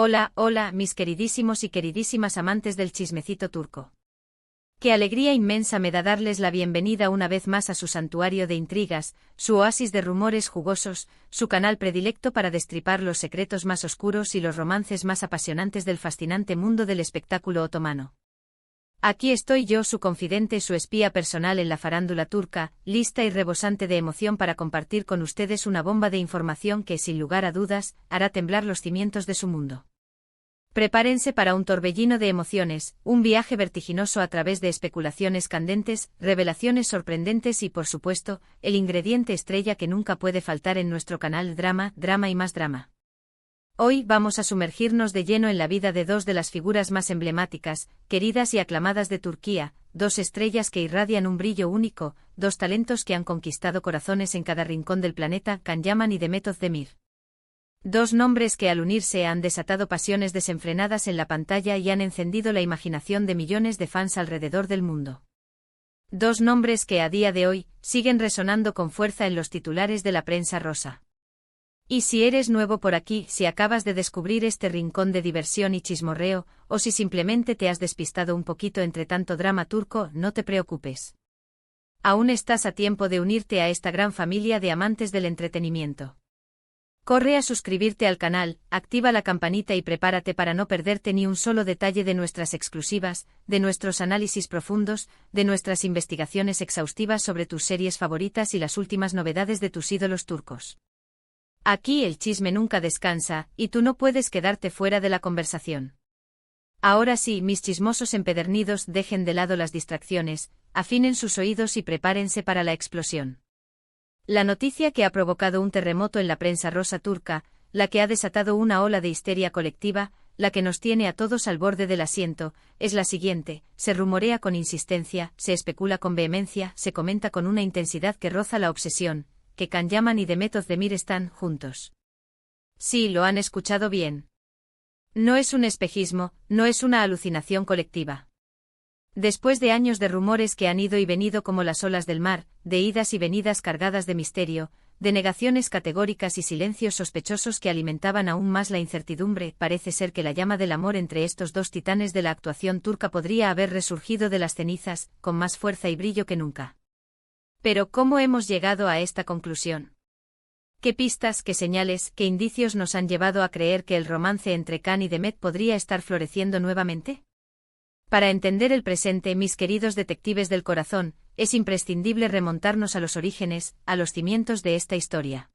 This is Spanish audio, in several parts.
Hola, hola, mis queridísimos y queridísimas amantes del chismecito turco. Qué alegría inmensa me da darles la bienvenida una vez más a su santuario de intrigas, su oasis de rumores jugosos, su canal predilecto para destripar los secretos más oscuros y los romances más apasionantes del fascinante mundo del espectáculo otomano. Aquí estoy yo, su confidente, su espía personal en la farándula turca, lista y rebosante de emoción para compartir con ustedes una bomba de información que, sin lugar a dudas, hará temblar los cimientos de su mundo. Prepárense para un torbellino de emociones, un viaje vertiginoso a través de especulaciones candentes, revelaciones sorprendentes y, por supuesto, el ingrediente estrella que nunca puede faltar en nuestro canal: drama, drama y más drama. Hoy vamos a sumergirnos de lleno en la vida de dos de las figuras más emblemáticas, queridas y aclamadas de Turquía, dos estrellas que irradian un brillo único, dos talentos que han conquistado corazones en cada rincón del planeta: Can Yaman y Demet Özdemir. Dos nombres que al unirse han desatado pasiones desenfrenadas en la pantalla y han encendido la imaginación de millones de fans alrededor del mundo. Dos nombres que a día de hoy siguen resonando con fuerza en los titulares de la prensa rosa. Y si eres nuevo por aquí, si acabas de descubrir este rincón de diversión y chismorreo, o si simplemente te has despistado un poquito entre tanto drama turco, no te preocupes. Aún estás a tiempo de unirte a esta gran familia de amantes del entretenimiento. Corre a suscribirte al canal, activa la campanita y prepárate para no perderte ni un solo detalle de nuestras exclusivas, de nuestros análisis profundos, de nuestras investigaciones exhaustivas sobre tus series favoritas y las últimas novedades de tus ídolos turcos. Aquí el chisme nunca descansa, y tú no puedes quedarte fuera de la conversación. Ahora sí, mis chismosos empedernidos, dejen de lado las distracciones, afinen sus oídos y prepárense para la explosión. La noticia que ha provocado un terremoto en la prensa rosa turca, la que ha desatado una ola de histeria colectiva, la que nos tiene a todos al borde del asiento, es la siguiente: se rumorea con insistencia, se especula con vehemencia, se comenta con una intensidad que roza la obsesión, que Can Yaman y Demet Özdemir están juntos. Sí, lo han escuchado bien. No es un espejismo, no es una alucinación colectiva. Después de años de rumores que han ido y venido como las olas del mar, de idas y venidas cargadas de misterio, de negaciones categóricas y silencios sospechosos que alimentaban aún más la incertidumbre, parece ser que la llama del amor entre estos dos titanes de la actuación turca podría haber resurgido de las cenizas, con más fuerza y brillo que nunca. Pero ¿cómo hemos llegado a esta conclusión? ¿Qué pistas, qué señales, qué indicios nos han llevado a creer que el romance entre Can y Demet podría estar floreciendo nuevamente? Para entender el presente, mis queridos detectives del corazón, es imprescindible remontarnos a los orígenes, a los cimientos de esta historia.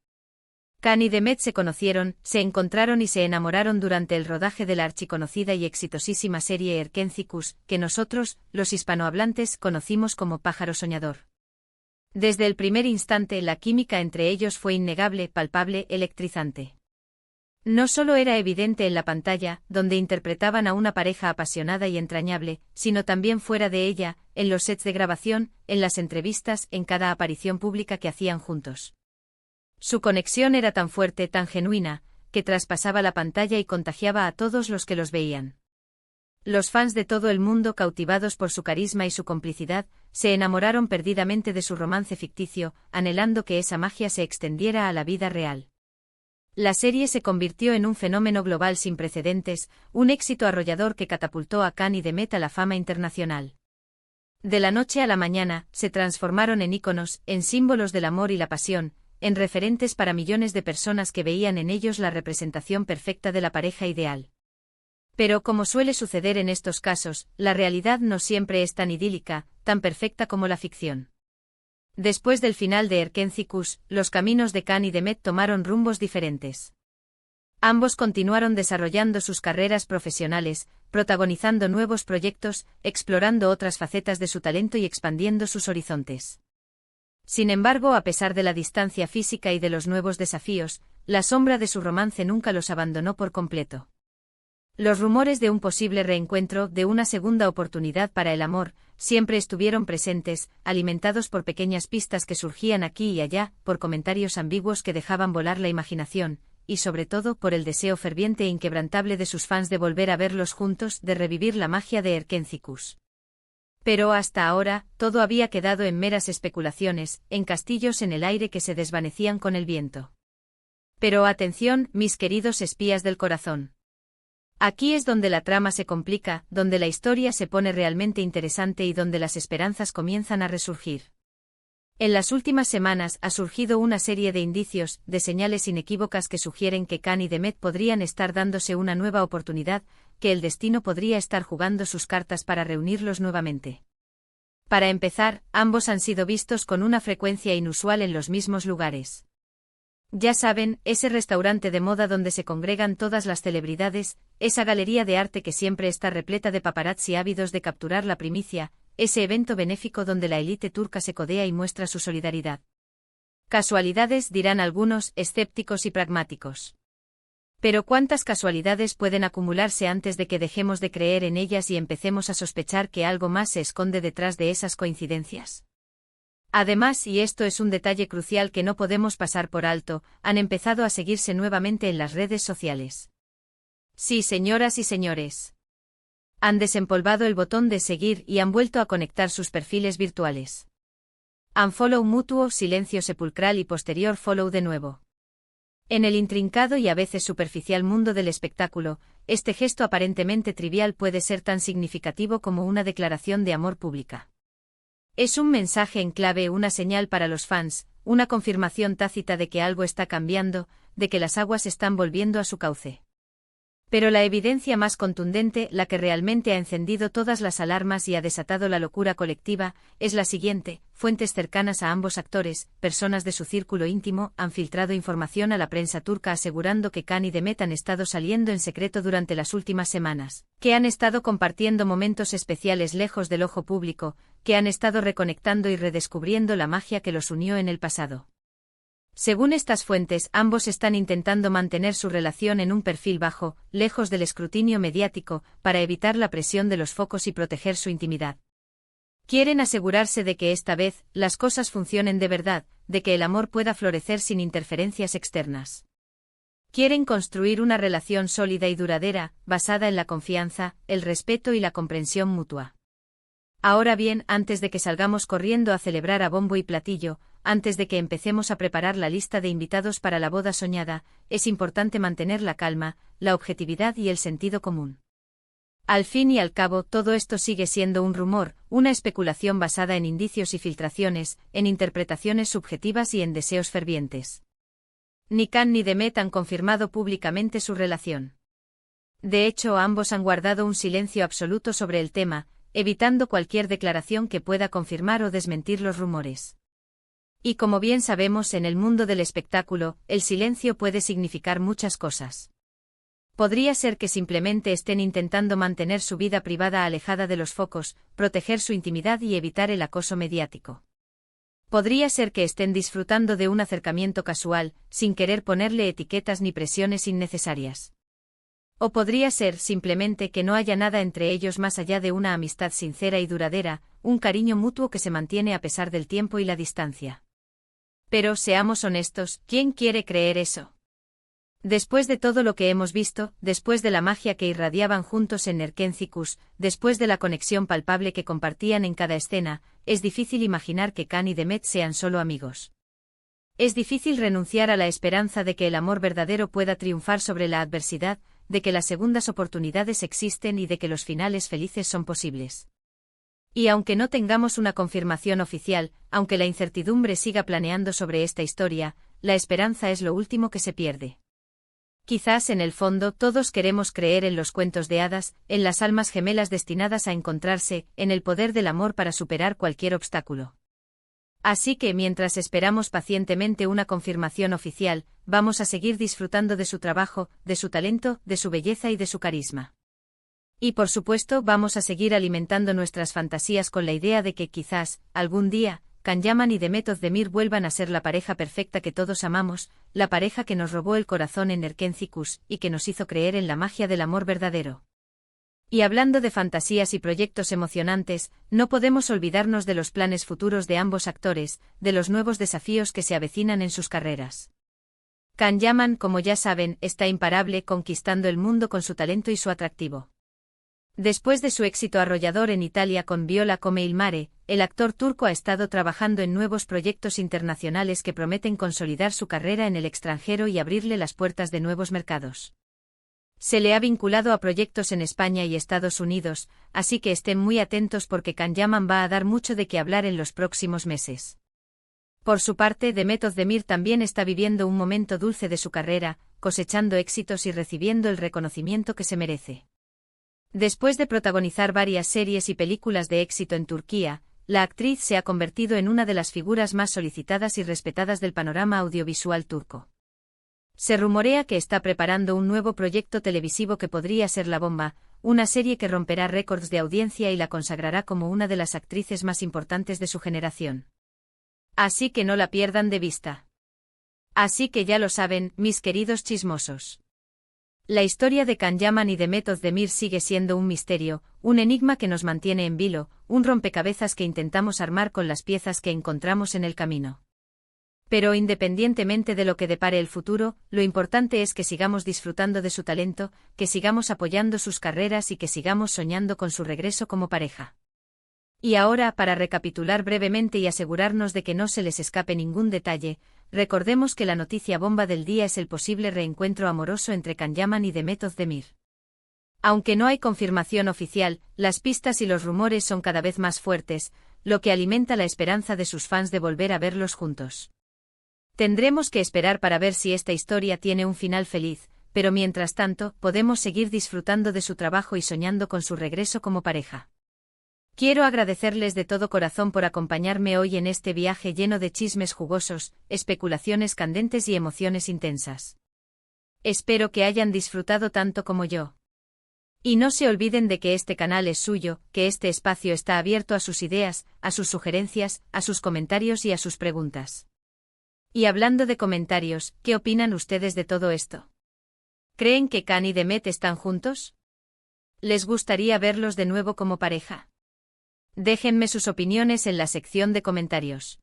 Can y Demet se conocieron, se encontraron y se enamoraron durante el rodaje de la archiconocida y exitosísima serie Erkenzicus, que nosotros, los hispanohablantes, conocimos como Pájaro Soñador. Desde el primer instante la química entre ellos fue innegable, palpable, electrizante. No solo era evidente en la pantalla, donde interpretaban a una pareja apasionada y entrañable, sino también fuera de ella, en los sets de grabación, en las entrevistas, en cada aparición pública que hacían juntos. Su conexión era tan fuerte, tan genuina, que traspasaba la pantalla y contagiaba a todos los que los veían. Los fans de todo el mundo, cautivados por su carisma y su complicidad, se enamoraron perdidamente de su romance ficticio, anhelando que esa magia se extendiera a la vida real. La serie se convirtió en un fenómeno global sin precedentes, un éxito arrollador que catapultó a Can y Demet a la fama internacional. De la noche a la mañana, se transformaron en íconos, en símbolos del amor y la pasión, en referentes para millones de personas que veían en ellos la representación perfecta de la pareja ideal. Pero como suele suceder en estos casos, la realidad no siempre es tan idílica, tan perfecta como la ficción. Después del final de Erkenzicus, los caminos de Can y Demet tomaron rumbos diferentes. Ambos continuaron desarrollando sus carreras profesionales, protagonizando nuevos proyectos, explorando otras facetas de su talento y expandiendo sus horizontes. Sin embargo, a pesar de la distancia física y de los nuevos desafíos, la sombra de su romance nunca los abandonó por completo. Los rumores de un posible reencuentro, de una segunda oportunidad para el amor, siempre estuvieron presentes, alimentados por pequeñas pistas que surgían aquí y allá, por comentarios ambiguos que dejaban volar la imaginación, y sobre todo por el deseo ferviente e inquebrantable de sus fans de volver a verlos juntos, de revivir la magia de Erkenzicus. Pero hasta ahora, todo había quedado en meras especulaciones, en castillos en el aire que se desvanecían con el viento. Pero atención, mis queridos espías del corazón. Aquí es donde la trama se complica, donde la historia se pone realmente interesante y donde las esperanzas comienzan a resurgir. En las últimas semanas ha surgido una serie de indicios, de señales inequívocas que sugieren que Khan y Demet podrían estar dándose una nueva oportunidad, que el destino podría estar jugando sus cartas para reunirlos nuevamente. Para empezar, ambos han sido vistos con una frecuencia inusual en los mismos lugares. Ya saben, ese restaurante de moda donde se congregan todas las celebridades, esa galería de arte que siempre está repleta de paparazzi ávidos de capturar la primicia, ese evento benéfico donde la élite turca se codea y muestra su solidaridad. Casualidades, dirán algunos, escépticos y pragmáticos. Pero ¿cuántas casualidades pueden acumularse antes de que dejemos de creer en ellas y empecemos a sospechar que algo más se esconde detrás de esas coincidencias? Además, y esto es un detalle crucial que no podemos pasar por alto, han empezado a seguirse nuevamente en las redes sociales. Sí, señoras y señores. Han desempolvado el botón de seguir y han vuelto a conectar sus perfiles virtuales. Unfollow mutuo, silencio sepulcral y posterior follow de nuevo. En el intrincado y a veces superficial mundo del espectáculo, este gesto aparentemente trivial puede ser tan significativo como una declaración de amor pública. Es un mensaje en clave, una señal para los fans, una confirmación tácita de que algo está cambiando, de que las aguas están volviendo a su cauce. Pero la evidencia más contundente, la que realmente ha encendido todas las alarmas y ha desatado la locura colectiva, es la siguiente: fuentes cercanas a ambos actores, personas de su círculo íntimo, han filtrado información a la prensa turca asegurando que Khan y Demet han estado saliendo en secreto durante las últimas semanas, que han estado compartiendo momentos especiales lejos del ojo público, que han estado reconectando y redescubriendo la magia que los unió en el pasado. Según estas fuentes, ambos están intentando mantener su relación en un perfil bajo, lejos del escrutinio mediático, para evitar la presión de los focos y proteger su intimidad. Quieren asegurarse de que esta vez, las cosas funcionen de verdad, de que el amor pueda florecer sin interferencias externas. Quieren construir una relación sólida y duradera, basada en la confianza, el respeto y la comprensión mutua. Ahora bien, antes de que salgamos corriendo a celebrar a bombo y platillo, antes de que empecemos a preparar la lista de invitados para la boda soñada, es importante mantener la calma, la objetividad y el sentido común. Al fin y al cabo, todo esto sigue siendo un rumor, una especulación basada en indicios y filtraciones, en interpretaciones subjetivas y en deseos fervientes. Ni Khan ni Demet han confirmado públicamente su relación. De hecho, ambos han guardado un silencio absoluto sobre el tema, evitando cualquier declaración que pueda confirmar o desmentir los rumores. Y como bien sabemos, en el mundo del espectáculo, el silencio puede significar muchas cosas. Podría ser que simplemente estén intentando mantener su vida privada alejada de los focos, proteger su intimidad y evitar el acoso mediático. Podría ser que estén disfrutando de un acercamiento casual, sin querer ponerle etiquetas ni presiones innecesarias. O podría ser simplemente que no haya nada entre ellos más allá de una amistad sincera y duradera, un cariño mutuo que se mantiene a pesar del tiempo y la distancia. Pero, seamos honestos, ¿quién quiere creer eso? Después de todo lo que hemos visto, después de la magia que irradiaban juntos en Erkencikus, después de la conexión palpable que compartían en cada escena, es difícil imaginar que Khan y Demet sean solo amigos. Es difícil renunciar a la esperanza de que el amor verdadero pueda triunfar sobre la adversidad, de que las segundas oportunidades existen y de que los finales felices son posibles. Y aunque no tengamos una confirmación oficial, aunque la incertidumbre siga planeando sobre esta historia, la esperanza es lo último que se pierde. Quizás en el fondo todos queremos creer en los cuentos de hadas, en las almas gemelas destinadas a encontrarse, en el poder del amor para superar cualquier obstáculo. Así que mientras esperamos pacientemente una confirmación oficial, vamos a seguir disfrutando de su trabajo, de su talento, de su belleza y de su carisma. Y por supuesto vamos a seguir alimentando nuestras fantasías con la idea de que quizás, algún día, Can Yaman y Demet Özdemir vuelvan a ser la pareja perfecta que todos amamos, la pareja que nos robó el corazón en Erkencikus y que nos hizo creer en la magia del amor verdadero. Y hablando de fantasías y proyectos emocionantes, no podemos olvidarnos de los planes futuros de ambos actores, de los nuevos desafíos que se avecinan en sus carreras. Can Yaman, como ya saben, está imparable, conquistando el mundo con su talento y su atractivo. Después de su éxito arrollador en Italia con Viola come il mare, el actor turco ha estado trabajando en nuevos proyectos internacionales que prometen consolidar su carrera en el extranjero y abrirle las puertas de nuevos mercados. Se le ha vinculado a proyectos en España y Estados Unidos, así que estén muy atentos porque Can Yaman va a dar mucho de qué hablar en los próximos meses. Por su parte, Demet Özdemir también está viviendo un momento dulce de su carrera, cosechando éxitos y recibiendo el reconocimiento que se merece. Después de protagonizar varias series y películas de éxito en Turquía, la actriz se ha convertido en una de las figuras más solicitadas y respetadas del panorama audiovisual turco. Se rumorea que está preparando un nuevo proyecto televisivo que podría ser la bomba, una serie que romperá récords de audiencia y la consagrará como una de las actrices más importantes de su generación. Así que no la pierdan de vista. Así que ya lo saben, mis queridos chismosos. La historia de Can Yaman y Demet Özdemir sigue siendo un misterio, un enigma que nos mantiene en vilo, un rompecabezas que intentamos armar con las piezas que encontramos en el camino. Pero independientemente de lo que depare el futuro, lo importante es que sigamos disfrutando de su talento, que sigamos apoyando sus carreras y que sigamos soñando con su regreso como pareja. Y ahora, para recapitular brevemente y asegurarnos de que no se les escape ningún detalle, recordemos que la noticia bomba del día es el posible reencuentro amoroso entre Can Yaman y Demet Özdemir. Aunque no hay confirmación oficial, las pistas y los rumores son cada vez más fuertes, lo que alimenta la esperanza de sus fans de volver a verlos juntos. Tendremos que esperar para ver si esta historia tiene un final feliz, pero mientras tanto, podemos seguir disfrutando de su trabajo y soñando con su regreso como pareja. Quiero agradecerles de todo corazón por acompañarme hoy en este viaje lleno de chismes jugosos, especulaciones candentes y emociones intensas. Espero que hayan disfrutado tanto como yo. Y no se olviden de que este canal es suyo, que este espacio está abierto a sus ideas, a sus sugerencias, a sus comentarios y a sus preguntas. Y hablando de comentarios, ¿qué opinan ustedes de todo esto? ¿Creen que Can y Demet están juntos? ¿Les gustaría verlos de nuevo como pareja? Déjenme sus opiniones en la sección de comentarios.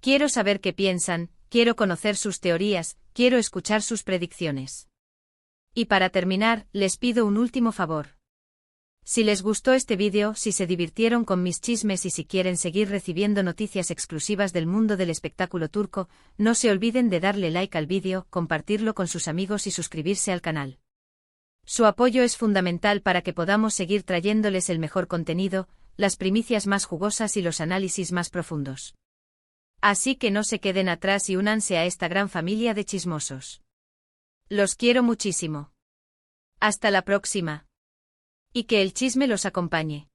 Quiero saber qué piensan, quiero conocer sus teorías, quiero escuchar sus predicciones. Y para terminar, les pido un último favor. Si les gustó este vídeo, si se divirtieron con mis chismes y si quieren seguir recibiendo noticias exclusivas del mundo del espectáculo turco, no se olviden de darle like al vídeo, compartirlo con sus amigos y suscribirse al canal. Su apoyo es fundamental para que podamos seguir trayéndoles el mejor contenido, las primicias más jugosas y los análisis más profundos. Así que no se queden atrás y únanse a esta gran familia de chismosos. Los quiero muchísimo. Hasta la próxima. Y que el chisme los acompañe.